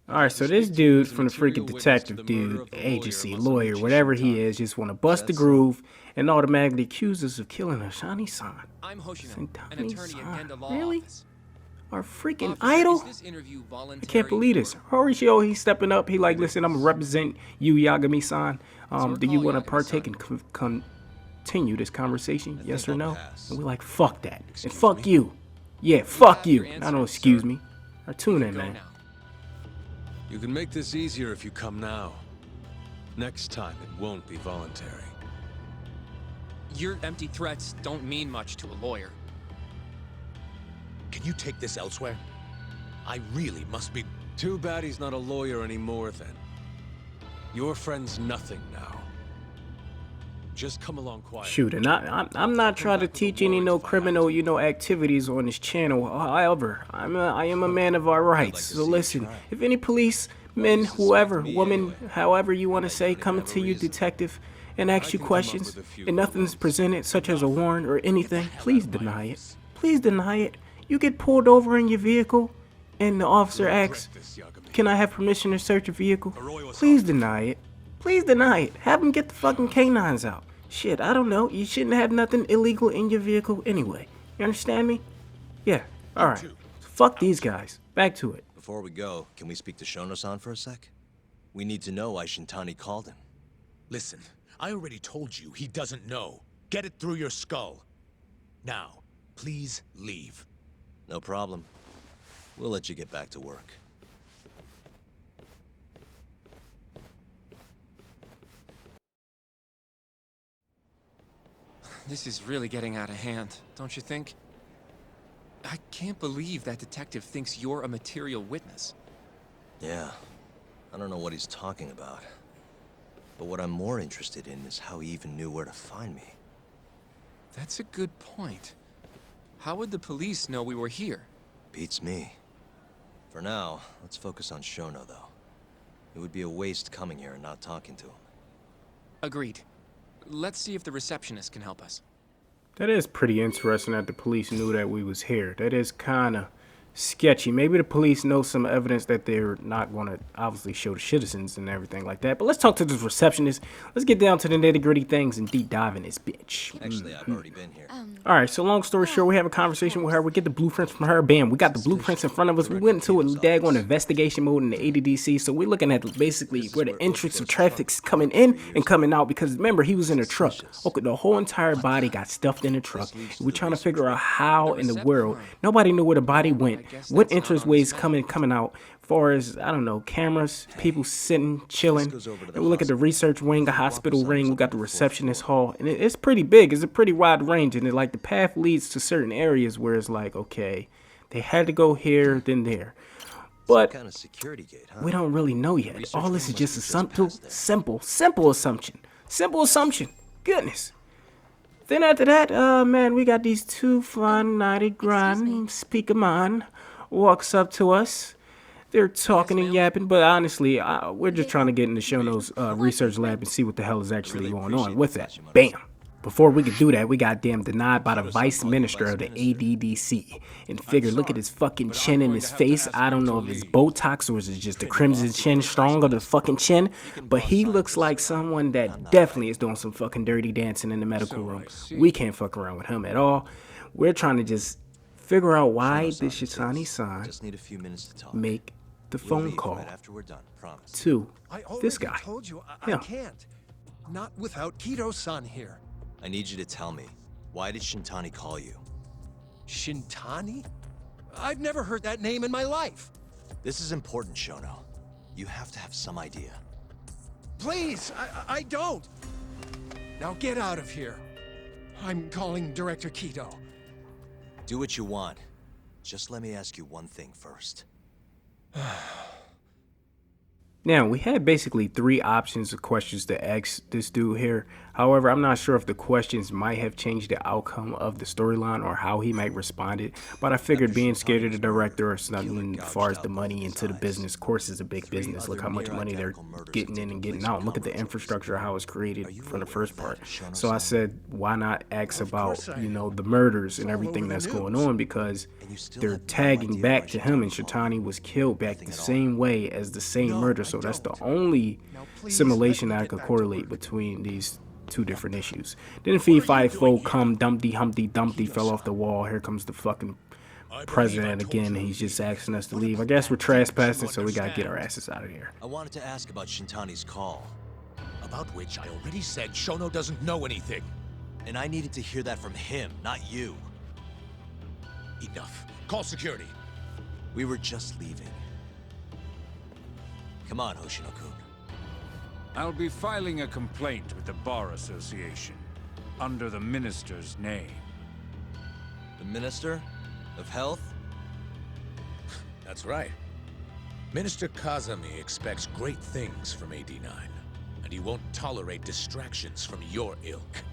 Alright, so this dude from the freaking detective dude, agency, lawyer, whatever he is, just want to bust the groove and automatically accuse us of killing Ashani-san. I'm Hoshino, an attorney at Santani-san. Genda Law Really? Office. Our freaking Officer, idol? is this interview I voluntary can't believe this. Horatio, he's stepping up. He like, listen, I'm gonna represent you, Yagami-san. Do you want to partake and continue this conversation? Yes or no? And we're like, fuck that. And fuck you. Yeah, fuck you. I don't excuse me. Or tune in, man. You can make this easier if you come now. Next time, it won't be voluntary. Your empty threats don't mean much to a lawyer. Can you take this elsewhere? I really must be... Too bad he's not a lawyer anymore, then. Your friend's nothing now. Just come along quietly. Shoot, and I'm not trying to teach any no criminal, activities on this channel. However, I am a man of our rights. So listen, if any police, men, whoever, woman, however you want to say, come to you, detective, and ask you questions, and nothing's presented, such as a warrant or anything, please deny it. Please deny it. You get pulled over in your vehicle, and the officer asks, can I have permission to search your vehicle? Please deny it. Please deny it. Have them get the fucking canines out. Shit, I don't know. You shouldn't have nothing illegal in your vehicle anyway. You understand me? Yeah. Alright. Fuck these guys. Back to it. Before we go, can we speak to Shono-san for a sec? We need to know why Shintani called him. Listen, I already told you he doesn't know. Get it through your skull. Now, please leave. No problem. We'll let you get back to work. This is really getting out of hand, don't you think? I can't believe that detective thinks you're a material witness. Yeah. I don't know what he's talking about. But what I'm more interested in is how he even knew where to find me. That's a good point. How would the police know we were here? Beats me. For now, let's focus on Shono, though. It would be a waste coming here and not talking to him. Agreed. Let's see if the receptionist can help us. That is pretty interesting that the police knew that we was here. That is kind of sketchy. Maybe the police know some evidence that they're not going to obviously show the citizens and everything like that. But let's talk to this receptionist. Let's get down to the nitty-gritty things and deep dive in this bitch. Actually, I've already been here. Alright, so long story short, we have a conversation with her. We get the blueprints from her. Bam, we got the blueprints in front of us. We went into a daggone investigation mode in the ADDC. So we're looking at basically where the entrance of traffic's coming in and coming out. Because remember, he was in a truck. Okay, the whole entire body got stuffed in a truck. We're trying to figure out how in the world. Nobody knew where the body went. What entrance ways coming out. Far as, I don't know, cameras, people sitting, chilling. And we look at the research wing, the hospital ring, we got the receptionist hall. And it's pretty big. It's a pretty wide range. And like the path leads to certain areas where it's like, okay, they had to go here, then there. But we don't really know yet. All this is just a simple assumption. Simple assumption. Goodness. Then after that, man, we got these two fun-nighted grind speakerman walks up to us. They're talking and yapping, but honestly, we're just trying to get into Shono's research lab and see what the hell is actually going on with that. Bam! Before we could do that, we got damn denied by the vice minister of the ADDC. And figure, look at his fucking chin in his face. I don't know if it's Botox or is it just the crimson chin strong of the fucking chin, but he looks like someone that definitely is doing some fucking dirty dancing in the medical room. We can't fuck around with him at all. We're trying to just figure out why this Shitani-san make the phone call to this guy. I told you, I can't. Not without Kaito-san here. I need you to tell me, why did Shintani call you? Shintani? I've never heard that name in my life. This is important, Shono. You have to have some idea. Please, I don't. Now get out of here. I'm calling Director Kaito. Do what you want. Just let me ask you one thing first. Now, we had basically three options of questions to ask this dude here. However, I'm not sure if the questions might have changed the outcome of the storyline or how he might respond it, but I figured being scared of the director or something as far as the money into the business. Of course, it's a big business. Look how much money they're getting in and getting out. Look at the infrastructure, how it's created from the first part. So I said, why not ask about, you know, the murders and everything that's going on, because they're tagging back to him, and Shintani was killed back the same way as the same murder. So that's the only simulation that I could correlate between these two different issues. Then Fee Fi Fo come Dumpty Humpty Dumpty fell off the wall. Here comes the fucking president again. He's just asking us to leave. I guess we're trespassing, so we gotta get our asses out of here. I wanted to ask about Shintani's call. About which I already said Shono doesn't know anything. And I needed to hear that from him, not you. Enough. Call security. We were just leaving. Come on, Hoshino-kun. I'll be filing a complaint with the Bar Association, under the Minister's name. The Minister of Health? That's right. Minister Kazami expects great things from AD9, and he won't tolerate distractions from your ilk.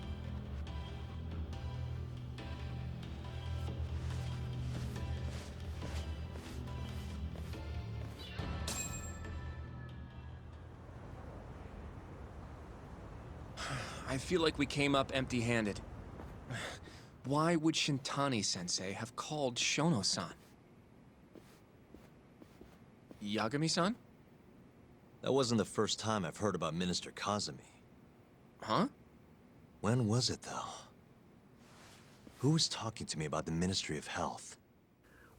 I feel like we came up empty-handed. Why would Shintani-sensei have called Shono-san? Yagami-san? That wasn't the first time I've heard about Minister Kazami. Huh? When was it, though? Who was talking to me about the Ministry of Health?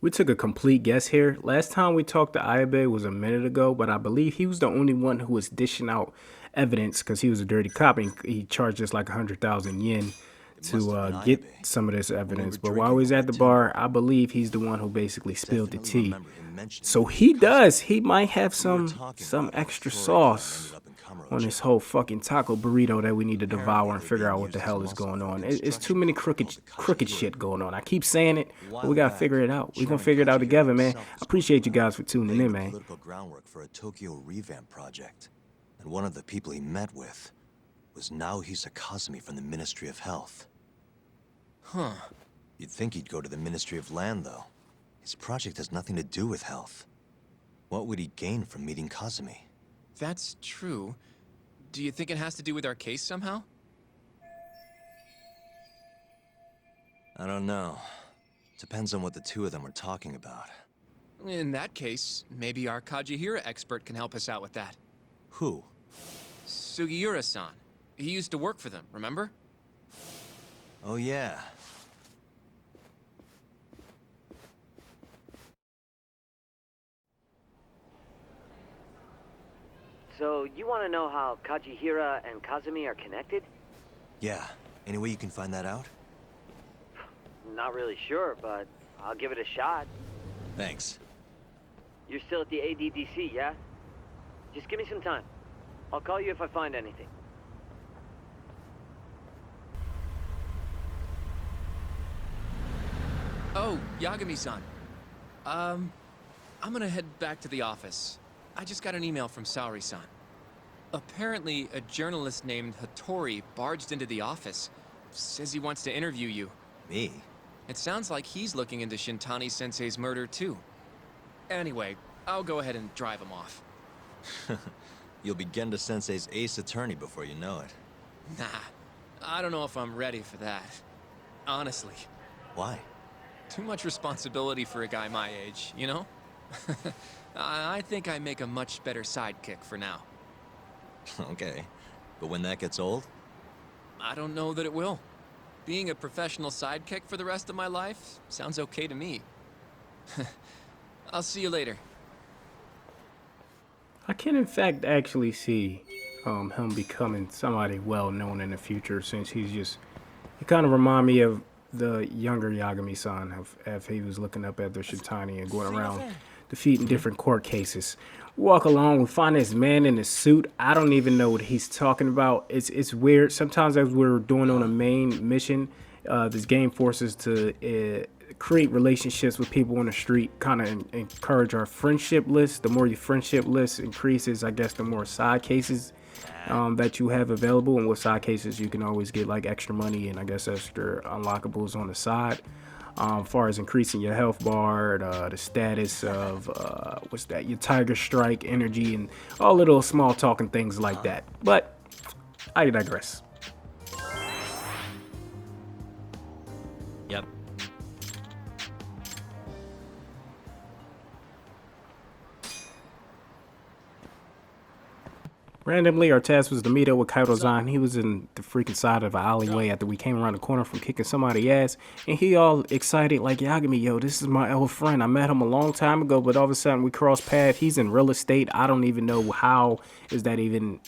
We took a complete guess here. Last time we talked to Ayabe was a minute ago, but I believe he was the only one who was dishing out evidence because he was a dirty cop and he charged us like 100,000 yen to get some of this evidence. But while we was at the bar, I believe he's the one who basically spilled the tea. So he might have some extra sauce on this whole fucking taco burrito that we need to devour and figure out what the hell is going on. It's too many crooked shit going on. I keep saying it, but we gotta figure it out. We're gonna figure it out together, man. I appreciate you guys for tuning in, man. Political groundwork for a Tokyo revamp project. And one of the people he met with was Naohisa Kazami from the Ministry of Health. Huh. You'd think he'd go to the Ministry of Land, though. His project has nothing to do with health. What would he gain from meeting Kazami? That's true. Do you think it has to do with our case somehow? I don't know. Depends on what the two of them were talking about. In that case, maybe our Kajihira expert can help us out with that. Who? Sugiura-san. He used to work for them, remember? Oh, yeah. So, you want to know how Kajihira and Kazami are connected? Yeah. Any way you can find that out? Not really sure, but I'll give it a shot. Thanks. You're still at the ADDC, yeah? Just give me some time. I'll call you if I find anything. Oh, Yagami-san. I'm gonna head back to the office. I just got an email from Saori-san. Apparently, a journalist named Hattori barged into the office. Says he wants to interview you. Me? It sounds like he's looking into Shintani-sensei's murder, too. Anyway, I'll go ahead and drive him off. You'll be Genda-sensei's ace attorney before you know it. Nah, I don't know if I'm ready for that. Honestly. Why? Too much responsibility for a guy my age, you know? I think I make a much better sidekick for now. Okay. But when that gets old? I don't know that it will. Being a professional sidekick for the rest of my life sounds okay to me. I'll see you later. I can in fact actually see him becoming somebody well known in the future, since he kind of remind me of the younger Yagami-san if he was looking up at the Shintani and going around defeating different court cases. Walk along, we find this man in a suit. I don't even know what he's talking about. It's weird. Sometimes as we're doing on a main mission, this game forces to create relationships with people on the street, kind of encourage our friendship list. The more your friendship list increases, I guess the more side cases that you have available. And with side cases, you can always get like extra money and I guess extra unlockables on the side. As far as increasing your health bar, the status of what's that, your Tiger Strike energy, and all little small talking things like that. But I digress. Yep. Randomly, our task was to meet up with Kaito-san. He was in the freaking side of an alleyway after we came around the corner from kicking somebody's ass. And he all excited like, Yagami, yo, this is my old friend. I met him a long time ago, but all of a sudden we crossed paths. He's in real estate. I don't even know how is that even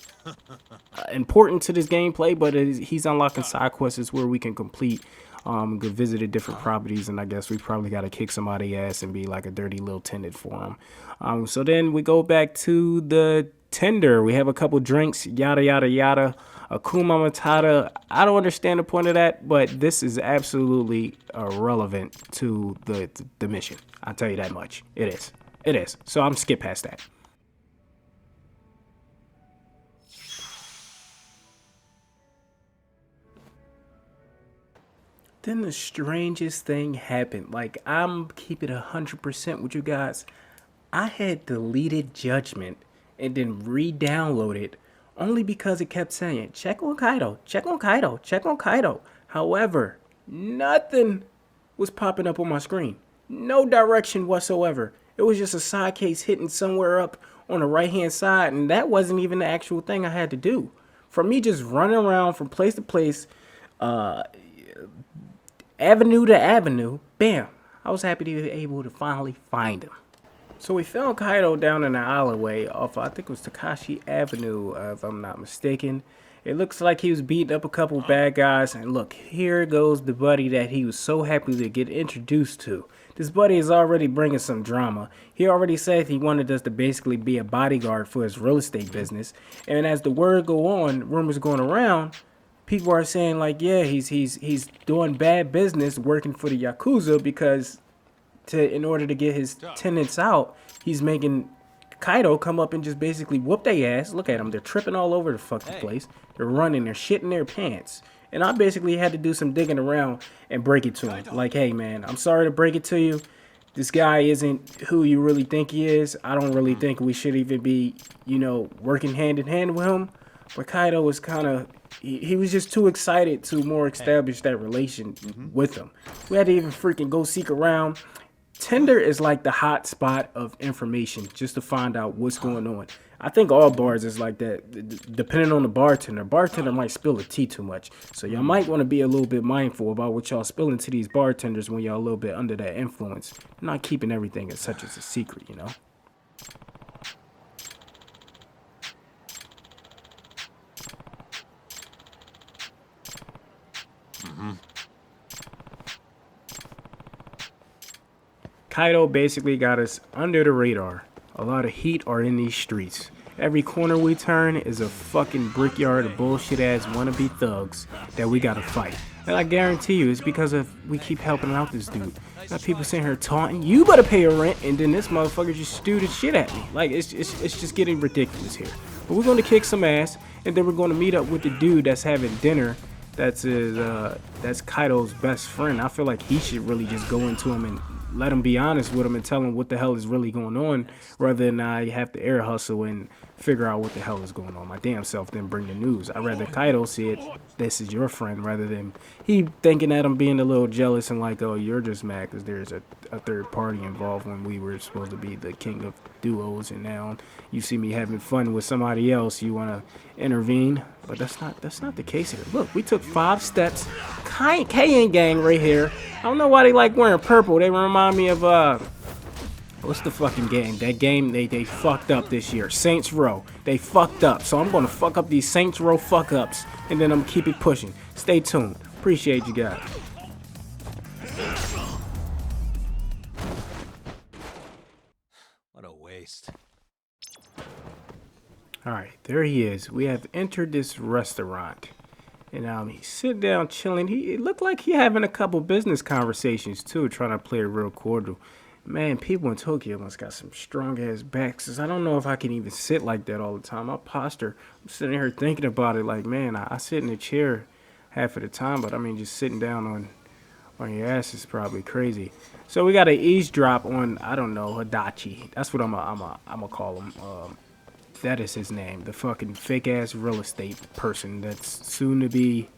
important to this gameplay, but he's unlocking side quests where we can complete, go visit different properties, and I guess we probably got to kick somebody's ass and be like a dirty little tenant for him. So then we go back to the tender. We have a couple drinks, yada yada yada. Akuma Matata. I don't understand the point of that, but this is absolutely irrelevant to the mission. I'll tell you that much. It is. It is. So I'm skip past that. Then the strangest thing happened. Like, I'm keeping 100% with you guys. I had deleted Judgment and then re-download it only because it kept saying, check on Kaito, check on Kaito, check on Kaito. However, nothing was popping up on my screen. No direction whatsoever. It was just a side case hitting somewhere up on the right-hand side, and that wasn't even the actual thing I had to do. For me just running around from place to place, avenue to avenue, bam, I was happy to be able to finally find him. So we found Kaito down in the alleyway off, I think it was Tenkaichi Avenue, if I'm not mistaken. It looks like he was beating up a couple bad guys, and look, here goes the buddy that he was so happy to get introduced to. This buddy is already bringing some drama. He already said he wanted us to basically be a bodyguard for his real estate business, and as the word go on, rumors going around, people are saying like, yeah, he's doing bad business working for the Yakuza because in order to get his tenants out, he's making Kaito come up and just basically whoop their ass. Look at them. They're tripping all over the fucking place. They're running. They're shitting their pants. And I basically had to do some digging around and break it to him. Like, hey, man, I'm sorry to break it to you. This guy isn't who you really think he is. I don't really think we should even be, you know, working hand in hand with him. But Kaito was kind of, he was just too excited to more establish that relation with him. We had to even freaking go seek around. Tinder is like the hot spot of information just to find out what's going on. I think all bars is like that, depending on the bartender. Bartender might spill the tea too much. So y'all might want to be a little bit mindful about what y'all spill into these bartenders when y'all a little bit under that influence. Not keeping everything as such as a secret, you know? Kaito basically got us under the radar. A lot of heat are in these streets. Every corner we turn is a fucking brickyard of bullshit ass wannabe thugs that we gotta fight. And I guarantee you it's because of we keep helping out this dude. Got people sitting here taunting, you better pay your rent, and then this motherfucker just stewed his shit at me. Like, it's just getting ridiculous here. But we're gonna kick some ass, and then we're gonna meet up with the dude that's having dinner. That's Kaito's best friend. I feel like he should really just go into him and let him be honest with him and tell him what the hell is really going on, rather than I have to air hustle and figure out what the hell is going on. My damn self didn't bring the news. I'd rather Kaito said, this is your friend, rather than he thinking that I'm being a little jealous and like, oh, you're just mad because there's a third party involved when we were supposed to be the king of duos, and now you see me having fun with somebody else, you want to intervene. But that's not the case here. Look, we took 5 steps. KN gang right here. I don't know why they like wearing purple. They remind me of what's the fucking game? That game they fucked up this year. Saints Row. They fucked up. So I'm gonna fuck up these Saints Row fuck ups, and then I'm gonna keep it pushing. Stay tuned. Appreciate you guys. What a waste. Alright, there he is. We have entered this restaurant. And he's sitting down chilling. It looked like he having a couple business conversations too, trying to play it real cordial. Man, people in Tokyo must got some strong ass backs. 'Cause I don't know if I can even sit like that all the time. My posture, I'm sitting here thinking about it like, man, I sit in a chair half of the time, but I mean, just sitting down on your ass is probably crazy. So we got an eavesdrop on, I don't know, Adachi. That's what I'm a call him. That is his name. The fucking fake ass real estate person that's soon to be,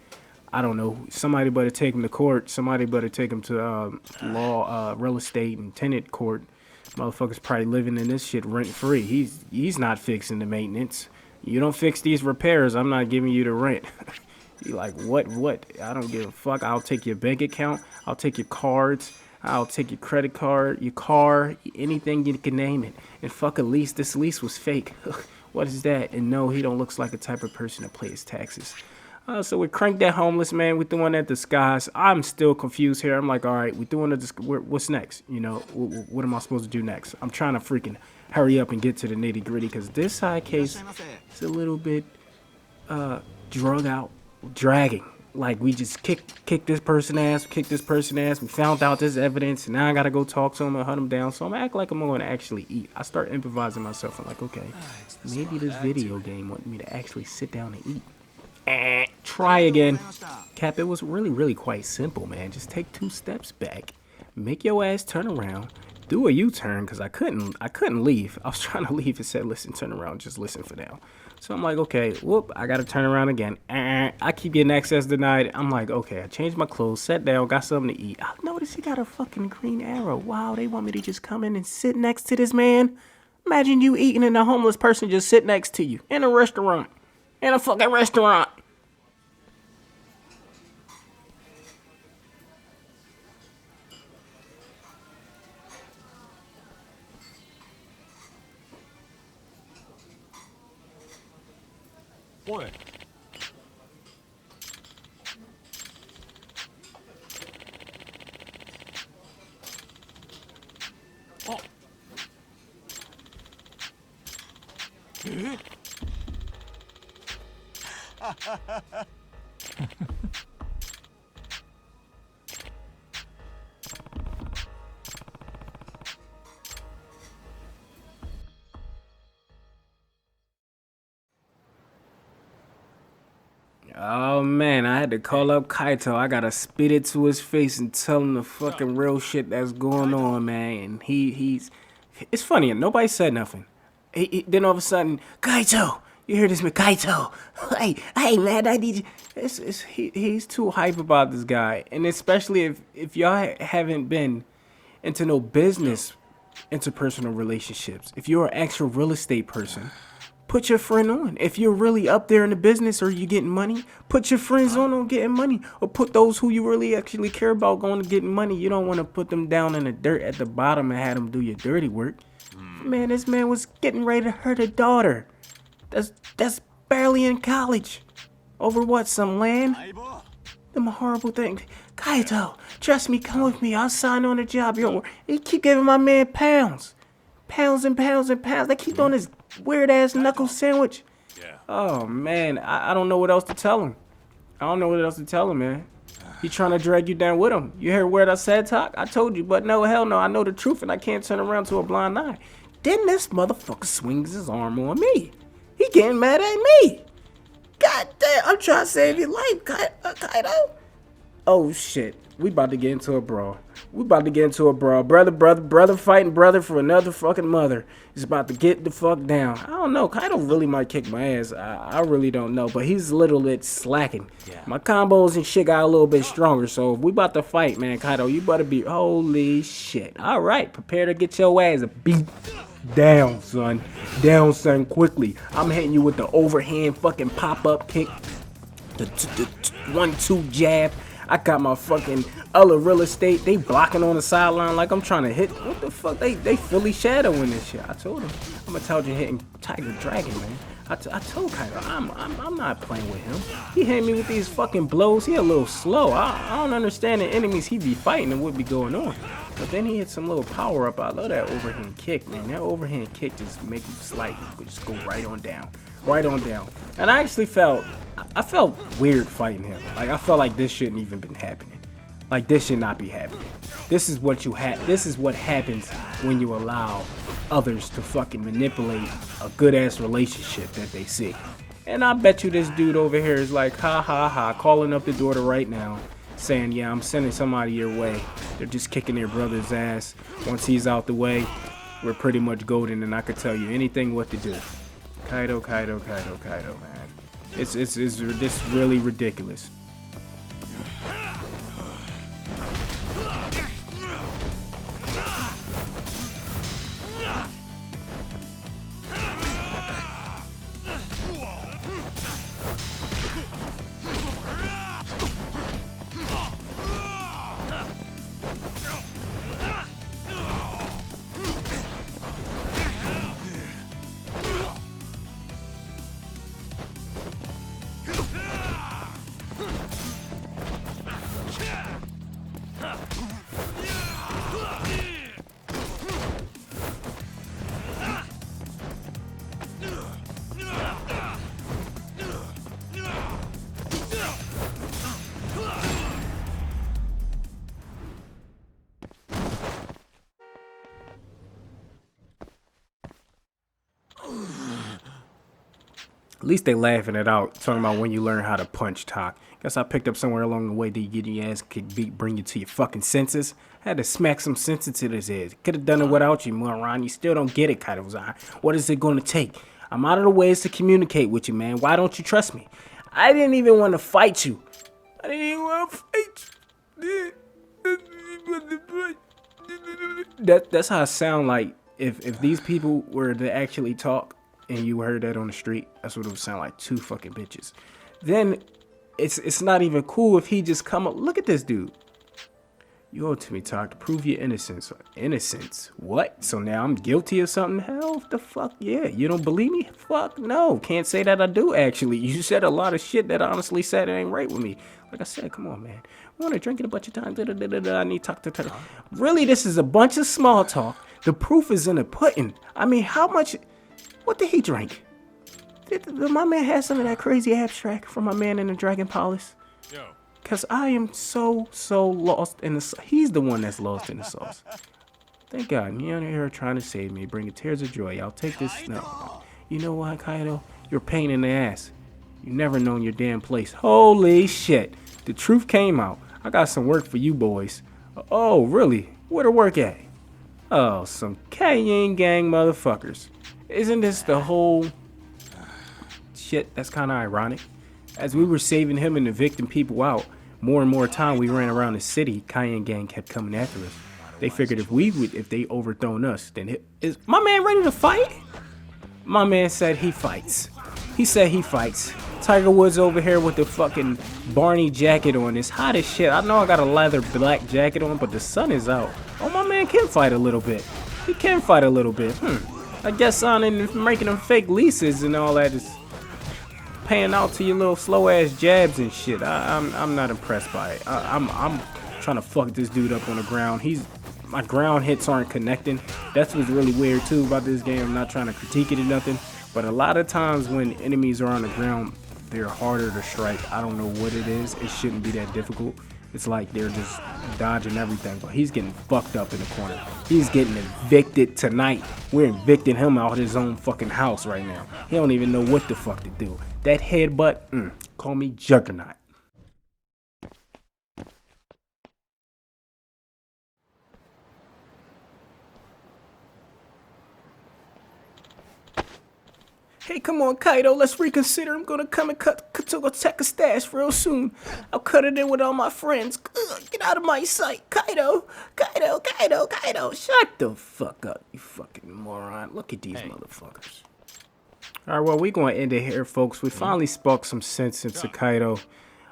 I don't know. Somebody better take him to court. Somebody better take him to real estate and tenant court. Motherfucker's probably living in this shit rent free. He's not fixing the maintenance. You don't fix these repairs, I'm not giving you the rent. You like, what? I don't give a fuck. I'll take your bank account. I'll take your cards. I'll take your credit card, your car, anything you can name it. And fuck a lease. This lease was fake. What is that? And no, he don't looks like the type of person to pay his taxes. So we cranked that homeless man. We're doing that disguise. I'm still confused here. I'm like, all right, we're doing what's next? You know, what am I supposed to do next? I'm trying to freaking hurry up and get to the nitty gritty because this side case is a little bit drug out, dragging. Like we just kick this person ass, We found out this evidence, and now I gotta go talk to him and hunt him down. So I'm act like I'm gonna actually eat. I start improvising myself. I'm like, okay, maybe this video game wanted me to actually sit down and eat. Try again. Cap, it was really quite simple, man. Just take 2 steps back, make your ass turn around, do a U-turn, because I couldn't leave. I was trying to leave. It said, listen, turn around, just listen for now. So I'm like, okay, whoop, I gotta turn around again. I keep getting access denied. I'm like, okay, I changed my clothes, sat down, got something to eat. I noticed he got a fucking green arrow. Wow, they want me to just come in and sit next to this man? Imagine you eating and a homeless person just sit next to you in a restaurant. In a fucking restaurant. What? Oh. Oh man, I had to call up Kaito. I gotta spit it to his face and tell him the fucking real shit that's going on, man. And he's it's funny, nobody said nothing. Then all of a sudden, Kaito, you hear this, man? Kaito, hey man, I need you. He's too hype about this guy, and especially if y'all haven't been into no business, interpersonal relationships. If you're an actual real estate person, put your friend on. If you're really up there in the business or you getting money, put your friends on getting money. Or put those who you really actually care about going to getting money. You don't want to put them down in the dirt at the bottom and have them do your dirty work. Man, this man was getting ready to hurt a daughter. That's barely in college. Over what, some land? Them horrible things. Kaito, trust me, come with me. I'll sign on the job. He keep giving my man pounds. Pounds and pounds and pounds. They keep on this weird ass knuckle sandwich. Yeah. Oh man, I don't know what else to tell him. Man. He trying to drag you down with him. You heard word I said, talk? I told you, but no, hell no. I know the truth and I can't turn around to a blind eye. Then this motherfucker swings his arm on me. He getting mad at me. God damn, I'm trying to save your life, Kaito. Oh shit, we about to get into a brawl. Brother fighting brother for another fucking mother. Is about to get the fuck down. I don't know. Kaito really might kick my ass. I really don't know. But he's a little bit slacking. Yeah. My combos and shit got a little bit stronger. So if we about to fight, man, Kaito, you better be holy shit. All right, prepare to get your ass beat down, son. Down, son, quickly. I'm hitting you with the overhand fucking pop-up kick. The 1-2 jab. I got my fucking other real estate. They blocking on the sideline like I'm trying to hit. What the fuck? They fully shadowing this shit. I told him. I'm gonna tell you hitting Tiger Dragon, man. I told Kaito I'm not playing with him. He hit me with these fucking blows. He a little slow. I don't understand the enemies he be fighting and what be going on. But then he hit some little power up. I love that overhand kick, man. That overhand kick just make you slight. You could just go right on down. Right on down. And I actually felt weird fighting him. Like I felt like this shouldn't even been happening. Like, this should not be happening. This is what this is what happens when you allow others to fucking manipulate a good ass relationship that they see. And I bet you this dude over here is like, ha ha ha, calling up the daughter right now, saying, yeah, I'm sending somebody your way. They're just kicking their brother's ass. Once he's out the way, we're pretty much golden, and I could tell you anything what to do. Kaito, man. It's really ridiculous. At least they laughing it out, talking about when you learn how to punch talk. Guess I picked up somewhere along the way that you get your ass kicked, beat, bring you to your fucking senses. Had to smack some sense into his head. Could have done it without you, moron. You still don't get it, Kaito. What is it going to take? I'm out of the ways to communicate with you, man. Why don't you trust me? I didn't even want to fight you. I didn't even want to fight you. That's how it sound like if these people were to actually talk and you heard that on the street. That's what it would sound like. Two fucking bitches. Then it's not even cool if he just come up. Look at this dude. You owe it to me, talk to prove your innocence. Innocence? What? So now I'm guilty of something? Hell, the fuck yeah. You don't believe me? Fuck no. Can't say that I do, actually. You said a lot of shit that honestly said it ain't right with me. Like I said, come on, man. We want to drink it a bunch of times. I need to talk to. Really, this is a bunch of small talk. The proof is in the pudding. I mean, how much? What did he drink? Did my man have some of that crazy abstract from my man in the Dragon Palace? Yo. Cause I am so lost in the. He's the one that's lost in the sauce. Thank God, you're here trying to save me, bringing tears of joy. I'll take this. No. You know what, Kaito? You're a pain in the ass. You never known your damn place. Holy shit! The truth came out. I got some work for you boys. Oh, really? Where to work at? Oh, some Cayenne gang motherfuckers. Isn't this the whole shit? That's kind of ironic. As we were saving him and evicting people out, more and more time we ran around the city, Cayenne gang kept coming after us. They figured if they overthrown us, then is my man ready to fight? My man said he fights. He said he fights. Tiger Woods over here with the fucking Barney jacket on. It's hot as shit. I know I got a leather black jacket on, but the sun is out. Oh, my man can fight a little bit. He can fight a little bit. I guess signing and making them fake leases and all that is paying out to your little slow ass jabs and shit. I'm not impressed by it. I'm trying to fuck this dude up on the ground. My ground hits aren't connecting. That's what's really weird too about this game. I'm not trying to critique it or nothing, but a lot of times when enemies are on the ground, they're harder to strike. I don't know what it is. It shouldn't be that difficult. It's like they're just dodging everything, but he's getting fucked up in the corner. He's getting evicted tonight. We're evicting him out of his own fucking house right now. He don't even know what the fuck to do. That headbutt, call me Juggernaut. Hey, come on, Kaito, let's reconsider. I'm gonna come and take a stash real soon. I'll cut it in with all my friends. Ugh, get out of my sight, Kaito. Shut the fuck up, you fucking moron. Look at these motherfuckers. All right, well, we're gonna end it here, folks. We finally spoke some sense into Kaito.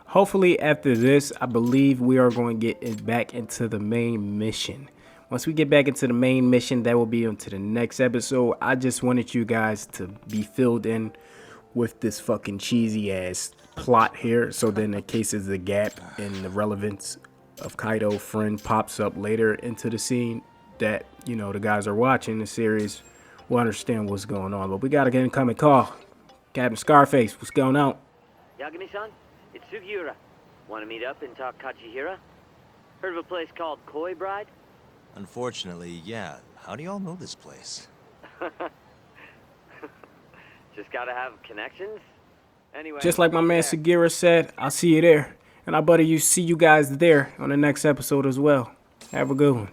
Hopefully, after this, I believe we are going to get back into the main mission. Once we get back into the main mission, that will be onto the next episode. I just wanted you guys to be filled in with this fucking cheesy ass plot here. So then in case there's a gap in the relevance of Kaito friend pops up later into the scene that, you know, the guys are watching the series will understand what's going on. But we got to get an incoming call. Captain Scarface, what's going on? Yagami-san, it's Sugiura. Want to meet up and talk Kachihira? Heard of a place called Koi Bride? Unfortunately, yeah. How do y'all know this place? Just gotta have connections. Anyway. Just like my man yeah. Sagira said, I'll see you there. And I better see you guys there on the next episode as well. Have a good one.